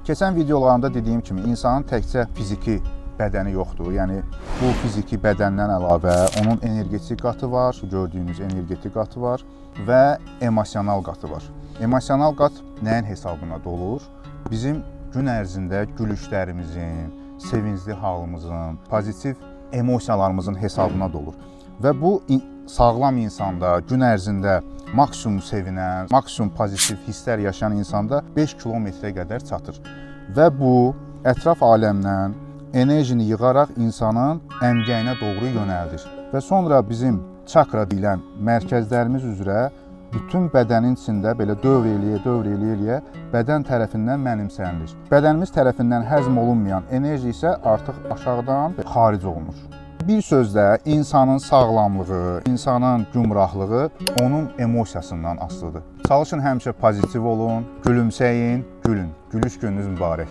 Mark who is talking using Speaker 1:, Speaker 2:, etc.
Speaker 1: Keçən videolarımda dediyim kimi insanın təkcə fiziki bədəni yoxdur. Yəni bu fiziki bədəndən əlavə onun energetik qatı var, gördüyünüz energetik qatı var və emosional qatı var. Emosional qat nəyin hesabına dolur? Bizim gün ərzində gülüşlərimizin, sevincli halımızın, pozitiv emosiyalarımızın hesabına dolur. Və bu sağlam insanda, gün ərzində maksimum sevinən, maksimum pozitiv hisslər yaşayan insanda 5 kilometrə qədər çatır. Və bu, ətraf aləmdən enerjini yığaraq insanın əmgəyinə doğru yönəldir. Və sonra bizim çakra deyilən mərkəzlərimiz üzrə bütün bədənin içində belə dövr eləyə bədən tərəfindən mənimsənilir. Bədənimiz tərəfindən həzm olunmayan enerji isə artıq aşağıdan xaric olunur. Bir sözlə, insanın sağlamlığı, insanın gümrahlığı onun emosiyasından asılıdır. Çalışın həmişə pozitiv olun, gülümsəyin, gülün. Gülüş gününüz mübarək.